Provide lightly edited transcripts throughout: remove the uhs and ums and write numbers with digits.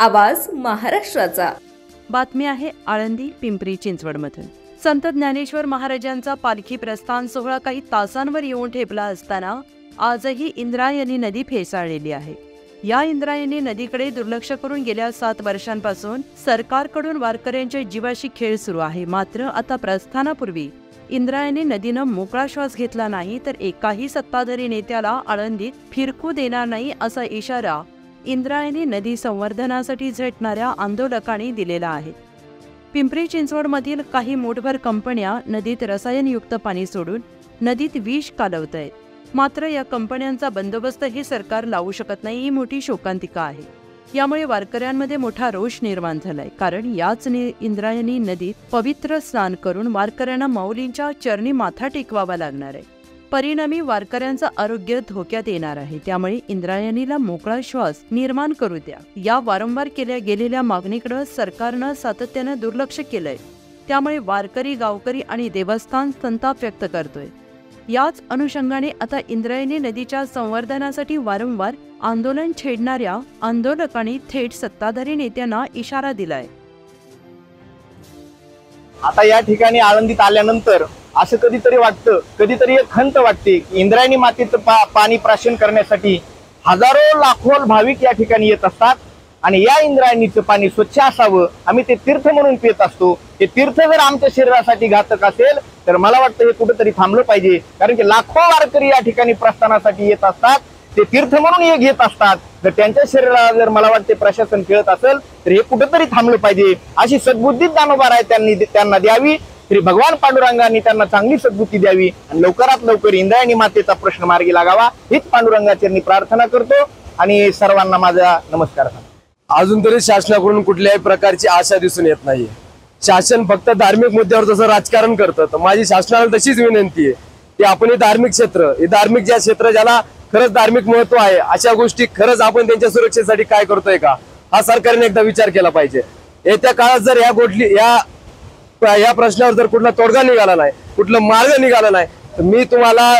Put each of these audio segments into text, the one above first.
आवाज महाराष्ट्राचा। बातमी आहे आळंदी पिंपरी चिंचवडमधून। संत ज्ञानेश्वर महाराजांचा पालखी प्रस्थान सोहळा काही तासांवर येऊन ठेपला असताना आजही इंद्रायणी नदी फेसाळलेली आहे। या इंद्रायणी नदीकडे दुर्लक्ष करून गेल्या 7 वर्षांपासून सरकारकडून वारकऱ्यांच्या जीवाशी खेळ सुरू आहे। मात्र आता प्रस्थानापूर्वी इंद्रायणी नदीनं मोकळा श्वास घेतला नाही तर एकाही सत्ताधारी नेत्याला आळंदीत फिरकू देणार नाही असा इशारा इंद्रायणी नदी संवर्धनासाठी झटणाऱ्या आंदोलकांनी दिलेला आहे। पिंपरी चिंचवडमधील काही मोठभर कंपन्या नदीत रसायनयुक्त पाणी सोडून नदीत विष कालवतायत। मात्र या कंपन्यांचा बंदोबस्त हे सरकार लावू शकत नाही, ही मोठी शोकांतिका आहे। यामुळे वारकऱ्यांमध्ये मोठा रोष निर्माण झालाय, कारण याच इंद्रायणी नदीत पवित्र स्नान करून वारकऱ्यांना माऊलींच्या चरणी माथा टेकवावा लागणार आहे। परिणामी वारकऱ्यांचं आरोग्य धोक्यात येणार आहे। त्यामुळे इंद्रायणीला मोकळा श्वास निर्माण करू द्या, या वारंवार केल्या गेलेल्या मागणीकडे सरकारनं सातत्यानं दुर्लक्ष केलंय। त्यामुळे वारकरी, गावकरी आणि देवस्थान संताप व्यक्त करतोय। याच अनुषंगाने आता इंद्रायणी नदीच्या संवर्धनासाठी वारंवार आंदोलन छेडणाऱ्या आंदोलकांनी थेट सत्ताधारी नेत्यांना इशारा दिलाय। आता या ठिकाणी आळंदीत आल्यानंतर असं कधीतरी वाटतं, कधीतरी एक खंत वाटते की इंद्रायणी मातेचं पाणी प्राशन करण्यासाठी हजारो लाखो भाविक या ठिकाणी येत असतात आणि या इंद्रायणीचं पाणी स्वच्छ असावं, आम्ही ते तीर्थ म्हणून पित असतो। हे तीर्थ जर आमच्या शरीरासाठी घातक असेल तर मला वाटतं हे कुठेतरी थांबलं पाहिजे, कारण की लाखो वारकरी या ठिकाणी प्रस्थानासाठी येत असतात, ते तीर्थ म्हणून हे घेत असतात। जर त्यांच्या शरीराला जर मला वाटते प्रशासन खेळत असेल तर हे कुठेतरी थांबलं पाहिजे, अशी सद्बुद्धी ज्ञानोबा त्यांना द्यावी। श्री भगवान पांडुरंगांनी त्यांना चांगली सद्बुद्धी द्यावी आणि लवकरात लवकर इंद्रायणी मातेचा प्रश्न मार्गी लागावा, हीच पांडुरंगाचरणी प्रार्थना करतो आणि सर्वांना माझा नमस्कार। अजून तरी शासनाकडून कुठल्याही प्रकारची आशा दिसून येत नाहीये। शासन फक्त धार्मिक मुद्द्यावर जसं राजकारण करतं, तर माझी शासनाला तशीच विनंती आहे की आपण हे धार्मिक क्षेत्र, हे धार्मिक ज्या क्षेत्र ज्याला खरंच धार्मिक महत्व आहे, अशा गोष्टी खरंच आपण त्यांच्या सुरक्षेसाठी काय करतोय का, हा सरकारने एकदा विचार केला पाहिजे। येत्या काळात जर या प्रश्नावर जर कुठला तोडगा निघाला नाही, कुठला मार्ग निघाला नाही, तर मी तुम्हाला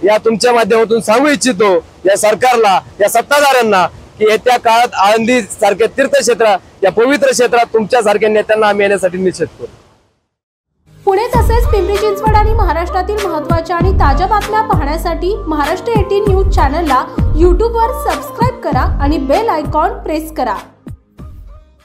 या तुमच्या माध्यमातून सांगू इच्छितो या सरकारला, या सत्ताधाऱ्यांना की येत्या काळात आळंदी सारख्या तीर्थक्षेत्र, या पवित्र क्षेत्रात तुमच्या सारख्या नेत्यांना आम्ही येण्यासाठी निषेध करू। पुणे तसेच पिंपरी चिंचवड आणि महाराष्ट्रातील महत्त्वाच्या आणि ताज्या बातम्या पाहण्यासाठी महाराष्ट्र 18 न्यूज चॅनलला YouTube वर सबस्क्राइब करा आणि बेल आयकॉन प्रेस करा।